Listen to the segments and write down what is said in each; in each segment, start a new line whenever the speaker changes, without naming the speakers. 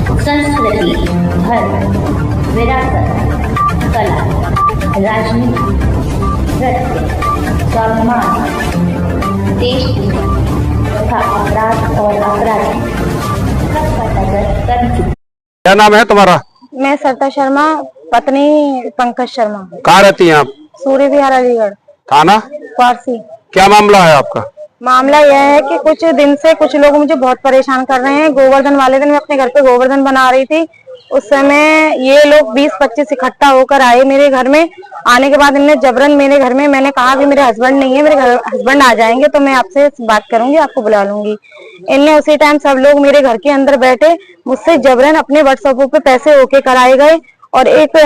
संस्कृति, धर्म, विरासत, कला, राजनीति, नृत्य, स्वाभिमान, देश तथा अपराध और अपराधी सबका नजर कर चुकी।
क्या नाम है तुम्हारा?
मैं सरिता शर्मा, पत्नी पंकज शर्मा।
कहाँ रहती हैं आप?
सूर्य विहार, अलीगढ़।
थाना
वारसी।
क्या मामला है आपका?
मामला यह है कि कुछ दिन से कुछ लोग मुझे बहुत परेशान कर रहे हैं। गोवर्धन वाले दिन मैं अपने घर पे गोवर्धन बना रही थी, उस समय ये लोग 20-25 इकट्ठा होकर आए मेरे घर में। आने के बाद इनने जबरन मेरे घर में, मैंने कहा कि मेरे हस्बैंड नहीं है, मेरे घर हस्बैंड आ जाएंगे तो मैं आपसे बात करूंगी, आपको बुला लूंगी। इनने उसी टाइम सब लोग मेरे घर के अंदर बैठे मुझसे जबरन अपने व्हाट्सएप पे पैसे ओके कराए गए और एक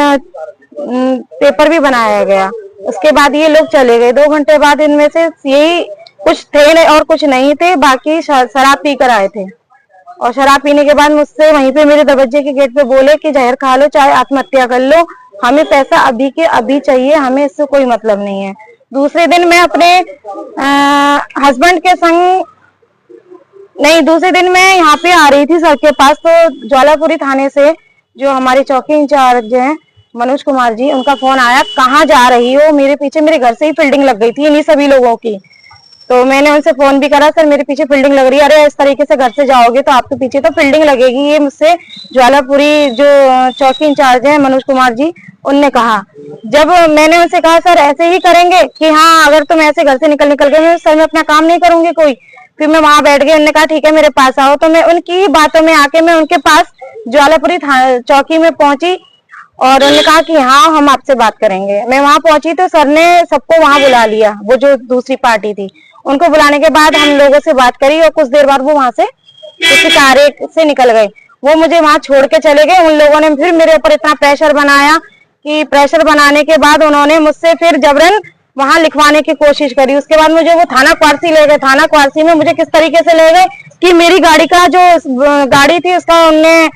पेपर भी बनाया गया। उसके बाद ये लोग चले गए। 2 घंटे बाद इनमें से यही कुछ थे और कुछ नहीं थे, बाकी शराब पी कर आए थे। और शराब पीने के बाद मुझसे वहीं पे मेरे दरवाजे के गेट पे बोले कि जहर खा लो, चाहे आत्महत्या कर लो, हमें पैसा अभी के अभी चाहिए, हमें इससे कोई मतलब नहीं है। दूसरे दिन मैं अपने हस्बैंड के संग नहीं, दूसरे दिन मैं यहाँ पे आ रही थी सर के पास, तो ज्वालापुरी थाने से जो हमारे चौकी इंचार्ज हैं मनोज कुमार जी, उनका फोन आया, कहाँ जा रही हो? मेरे पीछे, मेरे घर से ही फील्डिंग लग गई थी इन्हीं सभी लोगों की। तो मैंने उनसे फोन भी करा, सर मेरे पीछे फील्डिंग लग रही है। अरे इस तरीके से घर से जाओगे तो आपके पीछे तो फील्डिंग लगेगी, ये मुझसे ज्वालापुरी जो चौकी इंचार्ज है मनोज कुमार जी, उनने कहा। जब मैंने उनसे कहा सर ऐसे ही करेंगे कि हाँ, अगर तुम ऐसे घर से निकल गए सर मैं अपना काम नहीं करूंगी कोई। फिर मैं वहां बैठ गई, उन्होंने कहा ठीक है मेरे पास आओ। तो मैं उनकी बातों में आके मैं उनके पास ज्वालापुरी चौकी में पहुंची और उन्होंने कहा कि हाँ हम आपसे बात करेंगे। मैं वहां पहुंची तो सर ने सबको वहां बुला लिया, वो जो दूसरी पार्टी थी उनको बुलाने के बाद हम लोगों से बात करी और कुछ देर बाद वो वहां से किसी कार्य से निकल गए। वो मुझे वहां छोड़ के चले गए। उन लोगों ने फिर मेरे ऊपर इतना प्रेशर बनाया कि प्रेशर बनाने के बाद उन्होंने मुझसे फिर जबरन वहां लिखवाने की कोशिश करी। उसके बाद मुझे वो थाना क्वारसी ले गए। थाना क्वारसी में मुझे किस तरीके से ले गए कि मेरी गाड़ी का जो गाड़ी थी उसका उनने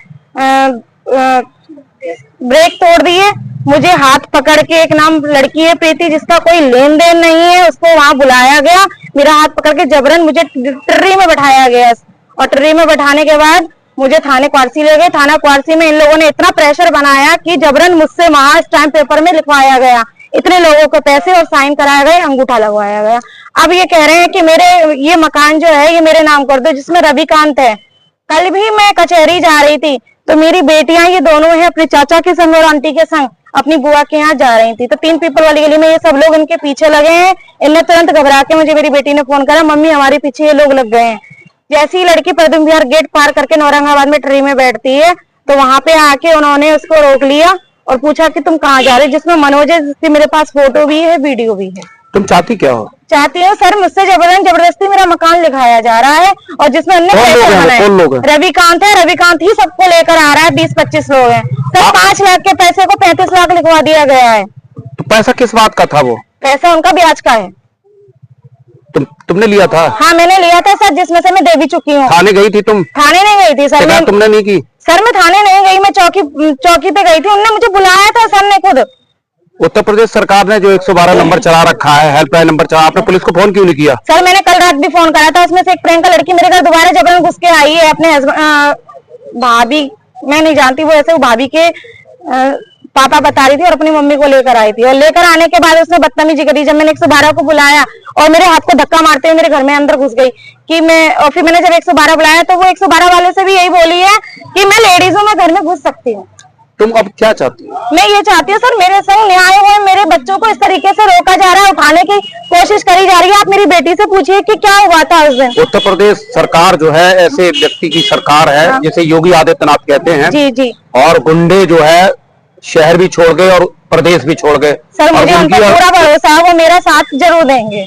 ब्रेक तोड़ दिए। मुझे हाथ पकड़ के, एक नाम लड़की है प्रीति जिसका कोई लेन देन नहीं है, उसको वहां बुलाया गया। मेरा हाथ पकड़ के जबरन मुझे ट्री में बैठाया गया और ट्री में बैठाने के बाद मुझे थाने क्वारसी ले गए। थाना क्वारसी में इन लोगों ने इतना प्रेशर बनाया कि जबरन मुझसे वहां स्टैम्प पेपर में लिखवाया गया, इतने लोगों को पैसे और साइन कराया गया, अंगूठा लगवाया गया। अब ये कह रहे हैं कि मेरे ये मकान जो है ये मेरे नाम कर दो, जिसमें रविकांत है। कल भी मैं कचहरी जा रही थी तो मेरी बेटियां ये दोनों है अपने चाचा के संग और आंटी के संग अपनी बुआ के यहाँ जा रही थी। तो 3 पीपल वाली गली में ये सब लोग इनके पीछे लगे हैं। इनने तुरंत घबरा के मुझे मेरी बेटी ने फोन करा, मम्मी हमारे पीछे ये लोग लग गए हैं। जैसी ही लड़की पदम विहार गेट पार करके औरंगाबाद में ट्री में बैठती है तो वहां पे आके उन्होंने उसको रोक लिया और पूछा कि तुम कहाँ जा रहे, जिसमें मनोज है, जिसकी मेरे पास फोटो भी है, वीडियो भी है।
तुम चाहती क्या हो?
चाहती हूँ सर, मुझसे जबरदस्ती मेरा मकान लिखाया जा रहा है और जिसमें रविकांत है, रविकांत ही सबको लेकर आ रहा है। 20-25 लोग हैं सर। 5 लाख के पैसे को 35 लाख लिखवा दिया गया है।
तो पैसा किस बात का था? वो
पैसा उनका ब्याज का है।
तुमने लिया था?
हाँ मैंने लिया था सर, जिसमें से मैं दे भी चुकी हूँ।
थाने गई थी तुम?
थाने नहीं गई थी सर।
तुमने नहीं की?
सर मैं थाने नहीं गई, मैं चौकी पे गई थी। उन्होंने मुझे बुलाया था सर ने खुद।
उत्तर प्रदेश सरकार ने जो 112 नंबर चला रखा है, हेल्पलाइन नंबर चला, आपने पुलिस को फोन क्यों नहीं किया? सर
मैंने कल रात भी फोन करा था। उसमें से एक प्रियंका लड़की मेरे घर दोबारा जबरन घुस के आई है। अपने भाभी, मैं नहीं जानती वो, ऐसे वो भाभी के पापा बता रही थी और अपनी मम्मी को लेकर आई थी। और लेकर आने के बाद उसने बदतमीजी करी। जब मैंने 112 को बुलाया और मेरे हाथ को धक्का मारते हुए मेरे घर में अंदर घुस गई कि मैं, और फिर मैंने जब 112 बुलाया तो वो 112 वाले से भी यही बोली है कि मैं लेडीजों में घर में घुस सकती हूँ।
तुम अब क्या चाहती हो?
मैं ये चाहती हूँ सर, मेरे संग न्याय हो। मेरे बच्चों को इस तरीके से रोका जा रहा है, उठाने की कोशिश करी जा रही है। आप मेरी बेटी से पूछिए कि क्या हुआ था उस दिन।
उत्तर प्रदेश सरकार जो है ऐसे व्यक्ति की सरकार है, हाँ। जिसे योगी आदित्यनाथ कहते हैं। जी जी। और गुंडे जो है शहर भी छोड़ गए और प्रदेश भी छोड़ गए।
सर मुझे उन पर पूरा भरोसा है, वो मेरा साथ जरूर देंगे।